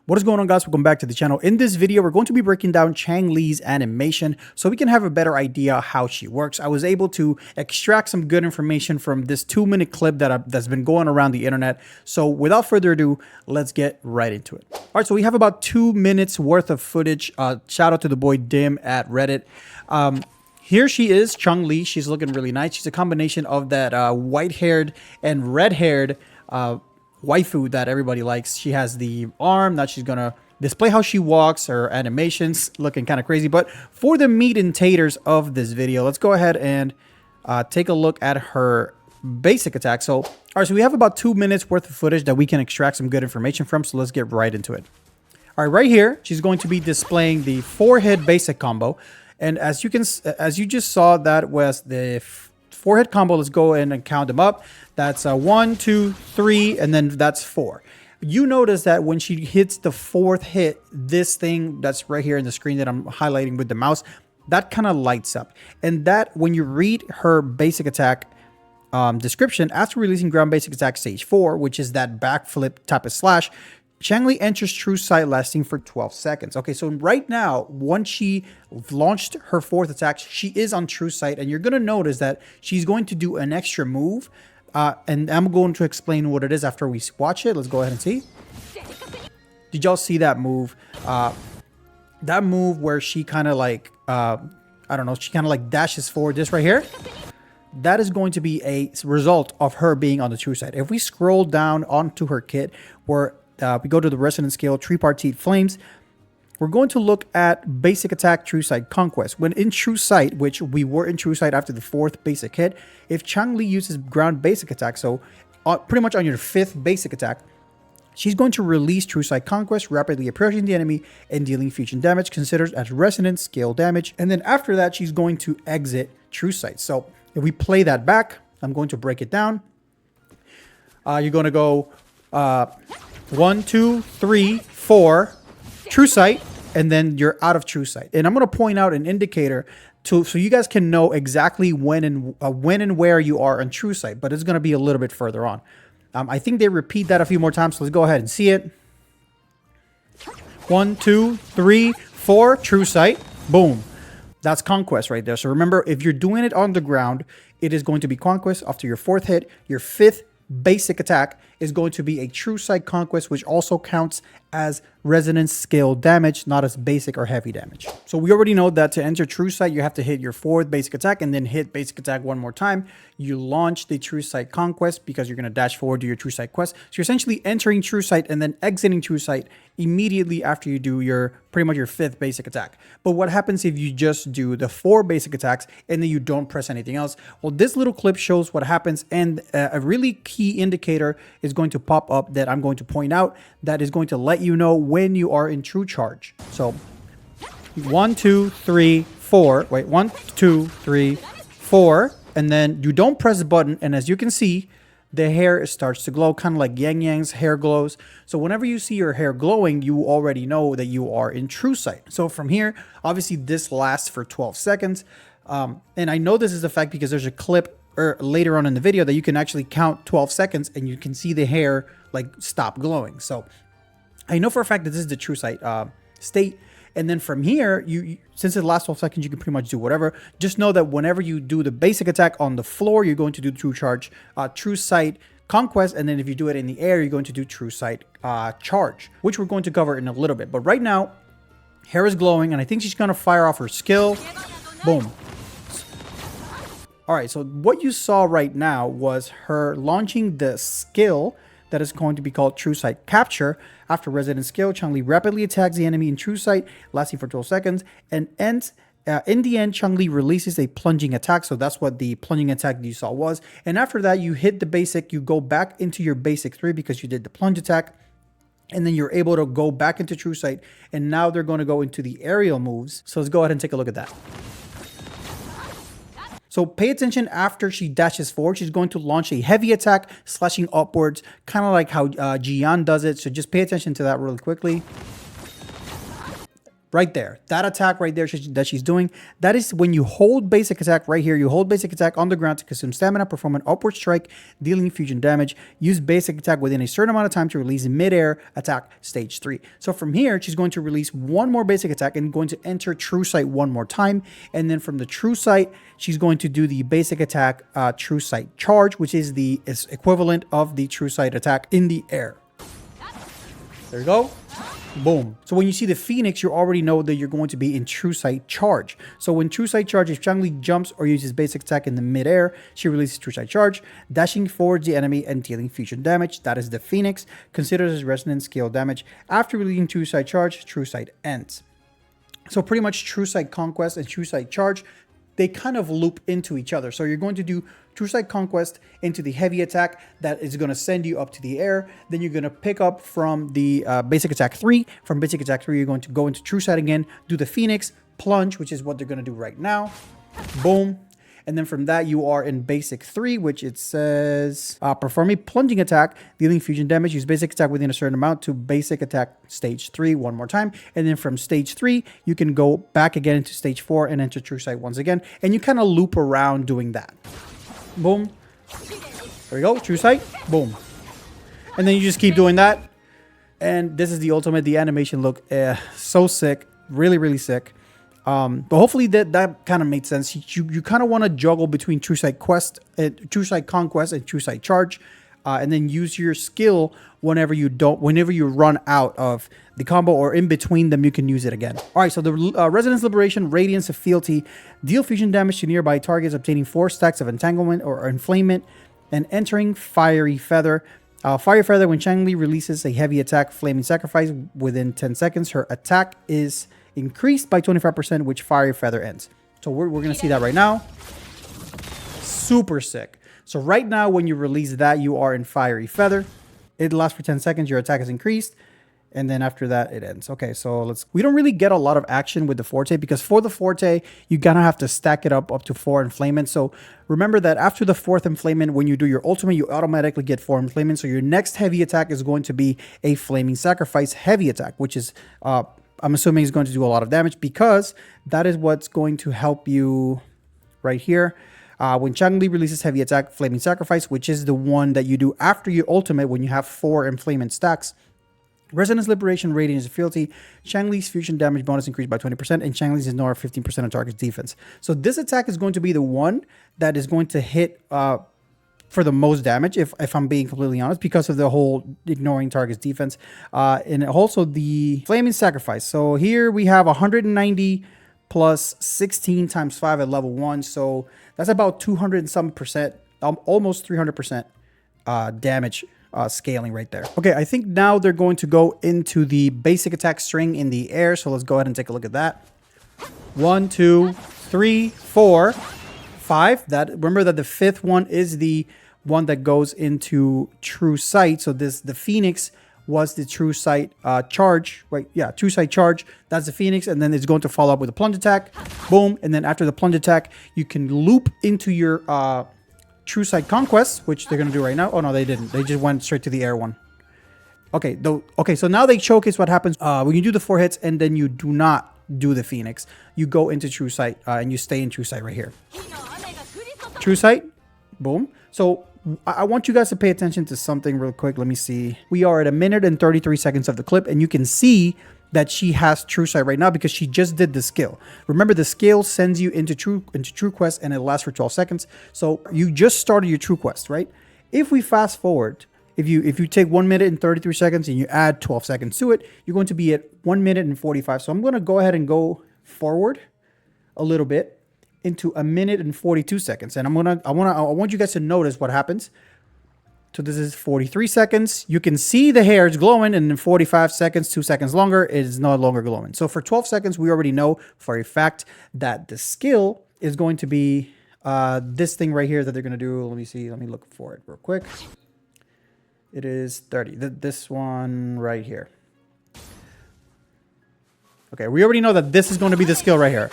What is going on, guys? Welcome back to the channel. In this video, we're going to be breaking down Changli's animation so we can have a better idea how she works. I was able to extract some good information from this 2-minute clip that's been going around the internet. So without further ado, let's get right into it. All right, so we have about 2 minutes worth of footage. Shout out to the boy Dim at Reddit. Here she is, Changli. She's looking really nice. She's a combination of that white-haired and red-haired waifu that everybody likes. She has the arm that she's gonna display how she walks. Her animations looking kind of crazy. But for the meat and taters of this video, let's go ahead and take a look at her basic attack. So, all right, so we have about 2 minutes worth of footage that we can extract some good information from. So let's get right into it. All right, right here, she's going to be displaying the 4-hit basic combo. And as you just saw, that was the 4-hit combo. Let's go in and count them up. That's 1, 2, 3, and then that's 4. You notice that when she hits the 4th hit, this thing that's right here in the screen that I'm highlighting with the mouse, that kind of lights up. And that, when you read her basic attack description, after releasing ground basic attack stage 4, which is that backflip type of slash, Changli enters true sight lasting for 12 seconds. Okay, so right now, once she launched her 4th attack, she is on true sight, and you're going to notice that she's going to do an extra move, and I'm going to explain what it is after we watch it. Let's go ahead and see. Did y'all see that move? That move where she kind of like, I don't know, she kind of like dashes forward, this right here. That is going to be a result of her being on the true sight. If we scroll down onto her kit, where we go to the resonance scale, tripartite flames, we're going to look at basic attack true sight conquest. When in true sight, which we were in true sight after the 4th basic hit, if Changli uses ground basic attack, so pretty much on your 5th basic attack, she's going to release true sight conquest, rapidly approaching the enemy and dealing fusion damage considered as resonance scale damage. And then after that, she's going to exit true sight. So if we play that back, I'm going to break it down. You're going to go 1, 2, 3, 4, true sight, and then you're out of true sight. And I'm going to point out an indicator so you guys can know exactly when and where you are in true sight, but it's going to be a little bit further on. I think they repeat that a few more times, so let's go ahead and see it. 1, 2, 3, 4, true sight, boom. That's conquest right there. So remember, if you're doing it on the ground, it is going to be conquest after your 4th hit. Your 5th basic attack is going to be a true sight conquest, which also counts as resonance scale damage, not as basic or heavy damage. So we already know that to enter true sight, you have to hit your 4th basic attack and then hit basic attack one more time. You launch the true sight conquest because you're going to dash forward to your true sight quest. So you're essentially entering true sight and then exiting true sight immediately after you do your pretty much your 5th basic attack. But what happens if you just do the 4 basic attacks and then you don't press anything else? Well, this little clip shows what happens, and a really key indicator is going to pop up that I'm going to point out that is going to let you know when you are in true charge. So 1, 2, 3, 4. Wait, 1, 2, 3, 4. And then you don't press the button. And as you can see, the hair starts to glow, kind of like Yang Yang's hair glows. So whenever you see your hair glowing, you already know that you are in true sight. So from here, obviously this lasts for 12 seconds. And I know this is a fact because there's a clip later on in the video that you can actually count 12 seconds and you can see the hair like stop glowing. So I know for a fact that this is the true sight state. And then from here, since it lasts 12 seconds, you can pretty much do whatever. Just know that whenever you do the basic attack on the floor, you're going to do true charge, true sight conquest. And then if you do it in the air, you're going to do true sight charge, which we're going to cover in a little bit. But right now, hair is glowing, and I think she's going to fire off her skill. Boom. All right, so what you saw right now was her launching the skill that is going to be called true sight capture. After resonance skill, Changli rapidly attacks the enemy in true sight, lasting for 12 seconds, and ends. In the end, Changli releases a plunging attack. So that's what the plunging attack you saw was. And after that, you hit the basic, you go back into your basic 3 because you did the plunge attack. And then you're able to go back into true sight. And now they're going to go into the aerial moves. So let's go ahead and take a look at that. So pay attention, after she dashes forward, she's going to launch a heavy attack, slashing upwards, kind of like how Jian does it. So just pay attention to that really quickly. right there. That attack right there that she's doing, that is when you hold basic attack right here. You hold basic attack on the ground to consume stamina, perform an upward strike, dealing fusion damage. Use basic attack within a certain amount of time to release mid-air attack stage 3. So from here, she's going to release one more basic attack and going to enter True Sight one more time. And then from the True Sight, she's going to do the basic attack True Sight Charge, which is the equivalent of the True Sight attack in the air. There you go. Boom. So when you see the Phoenix, you already know that you're going to be in True Sight Charge. So when True Sight Charge, if Changli jumps or uses basic attack in the midair, she releases True Sight Charge, dashing forwards the enemy and dealing fusion damage. That is the Phoenix, considered as resonant scale damage. After releasing True Sight Charge, True Sight ends. So pretty much True Sight Conquest and True Sight Charge, they kind of loop into each other. So you're going to do True Sight Conquest into the heavy attack that is going to send you up to the air. Then you're going to pick up from the basic attack 3. From basic attack 3, you're going to go into True Sight again, do the Phoenix, plunge, which is what they're going to do right now. Boom. And then from that, you are in basic 3, which it says, perform a plunging attack, dealing fusion damage. Use basic attack within a certain amount to basic attack stage 3 one more time. And then from stage 3, you can go back again into stage 4 and enter True Sight once again. And you kind of loop around doing that. Boom. There we go. True Sight. Boom. And then you just keep doing that. And this is the ultimate. The animation look so sick. Really, really sick. But hopefully that kind of made sense. You kind of want to juggle between True Sight Quest, True Sight Conquest, and True Sight Charge, and then use your skill whenever you run out of the combo, or in between them, you can use it again. All right, so the Resonance Liberation, Radiance of Fealty, deal fusion damage to nearby targets, obtaining 4 stacks of entanglement or enflamement, and entering Fiery Feather. Fiery Feather, when Changli releases a heavy attack, Flaming Sacrifice, within 10 seconds, her attack is increased by 25%, which Fiery Feather ends. So we're going to see that right now. Super sick. So right now, when you release that, you are in Fiery Feather. It lasts for 10 seconds. Your attack is increased. And then after that, it ends. Okay, so we don't really get a lot of action with the Forte, because for the Forte, you're going to have to stack it up to 4 enflamement. So remember that after the 4th enflamement, when you do your ultimate, you automatically get 4 enflamement. So your next heavy attack is going to be a Flaming Sacrifice heavy attack, which is... I'm assuming it's going to do a lot of damage, because that is what's going to help you right here. When Changli releases heavy attack, Flaming Sacrifice, which is the one that you do after your ultimate when you have 4 enflamement stacks. Resonance Liberation, Radiance of Fealty, Changli's fusion damage bonus increased by 20%, and Changli's ignore 15% of target's defense. So this attack is going to be the one that is going to hit for the most damage, if I'm being completely honest, because of the whole ignoring target's defense. And also the Flaming Sacrifice. So here we have 190 plus 16 times 5 at level 1. So that's about 200 and some percent, almost 300% damage scaling right there. Okay, I think now they're going to go into the basic attack string in the air. So let's go ahead and take a look at that. 1, 2, 3, 4, 5. Remember that the 5th one is the one that goes into True Sight. So the Phoenix was the True Sight Charge. Wait, yeah, True Sight Charge. That's the Phoenix, and then it's going to follow up with a plunge attack. Boom, and then after the plunge attack, you can loop into your True Sight Conquest, which they're going to do right now. Oh no, they didn't. They just went straight to the air one. Okay, okay, so now they showcase what happens when you do the 4 hits and then you do not do the Phoenix. You go into True Sight and you stay in True Sight right here. True Sight, boom. So I want you guys to pay attention to something real quick. Let me see. We are at 1 minute and 33 seconds of the clip, and you can see that she has True Sight right now because she just did the skill. Remember, the skill sends you into True Quest, and it lasts for 12 seconds. So you just started your True Quest, right? If we fast forward, if you take 1 minute and 33 seconds and you add 12 seconds to it, you're going to be at 1 minute and 45. So I'm going to go ahead and go forward a little bit into 1 minute and 42 seconds. And I want you guys to notice what happens. So this is 43 seconds. You can see the hair is glowing, and in 45 seconds, 2 seconds longer, it is no longer glowing. So for 12 seconds, we already know for a fact that the skill is going to be this thing right here that they're going to do. Let me see. Let me look for it real quick. It is 30. This one right here. Okay, we already know that this is going to be the skill right here.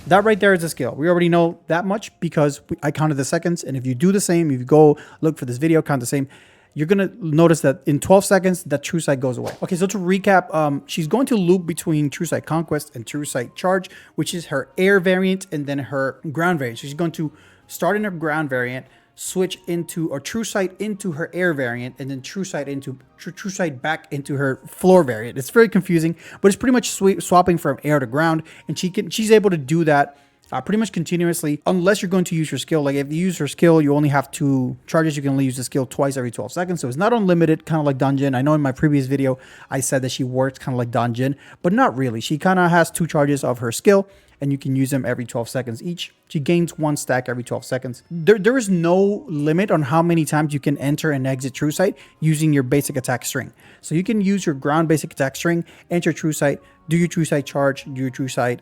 That right there is a skill. We already know that much because I counted the seconds. And if you do the same, if you go look for this video, count the same, you're going to notice that in 12 seconds, that True Sight goes away. Okay, so to recap, she's going to loop between True Sight Conquest and True Sight Charge, which is her air variant and then her ground variant. So she's going to start in her ground variant, switch into or True Sight into her air variant, and then True Sight into True Sight back into her floor variant. It's very confusing, but it's pretty much swapping from air to ground, and she's able to do that pretty much continuously, unless you're going to use your skill. Like if you use her skill, you only have 2 charges. You can only use the skill twice every 12 seconds. So it's not unlimited, kind of like Dungeon. I know in my previous video, I said that she works kind of like Dungeon, but not really. She kind of has 2 charges of her skill, and you can use them every 12 seconds each. She gains 1 stack every 12 seconds. There is no limit on how many times you can enter and exit True Sight using your basic attack string. So you can use your ground basic attack string, enter True Sight, do your True Sight Charge, do your True Sight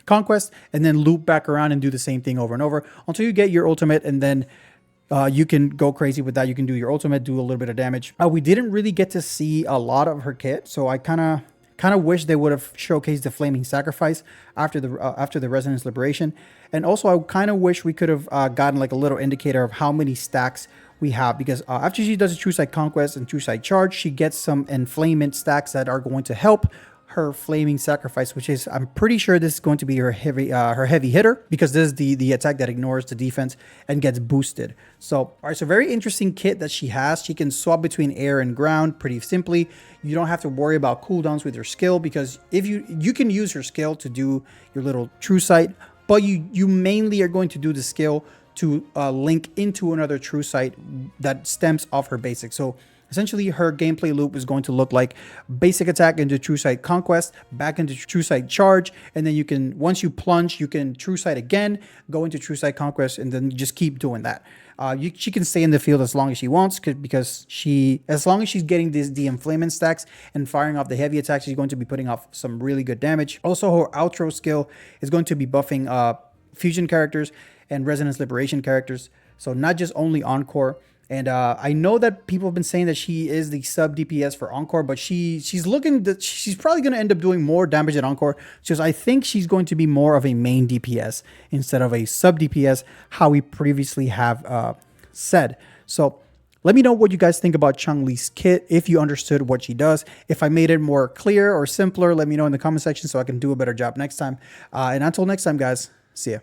Conquest, and then loop back around and do the same thing over and over until you get your ultimate, and then you can go crazy with that. You can do your ultimate, do a little bit of damage. We didn't really get to see a lot of her kit, so I kind of wish they would have showcased the Flaming Sacrifice after the Resonance Liberation. And also I kind of wish we could have gotten like a little indicator of how many stacks we have, because after she does a True Sight Conquest and True Sight Charge, she gets some Enflamement stacks that are going to help her Flaming Sacrifice, which is, I'm pretty sure this is going to be her heavy hitter, because this is the attack that ignores the defense and gets boosted. So, all right, so very interesting kit that she has. She can swap between air and ground pretty simply. You don't have to worry about cooldowns with your skill, because if you can use your skill to do your little True Sight, but you mainly are going to do the skill to link into another True Sight that stems off her basic. So essentially, her gameplay loop is going to look like basic attack into True Sight Conquest, back into True Sight Charge, and then you can, once you plunge, you can True Sight again, go into True Sight Conquest, and then you just keep doing that. She can stay in the field as long as she wants, because as long as she's getting the Enflamement stacks and firing off the heavy attacks, she's going to be putting off some really good damage. Also, her outro skill is going to be buffing fusion characters and Resonance Liberation characters, so not just only Encore. And I know that people have been saying that she is the sub DPS for Encore, but she's probably going to end up doing more damage at Encore, because I think she's going to be more of a main DPS instead of a sub DPS, how we previously have said. So let me know what you guys think about Changli's kit, if you understood what she does. If I made it more clear or simpler, let me know in the comment section so I can do a better job next time. And until next time, guys, see ya.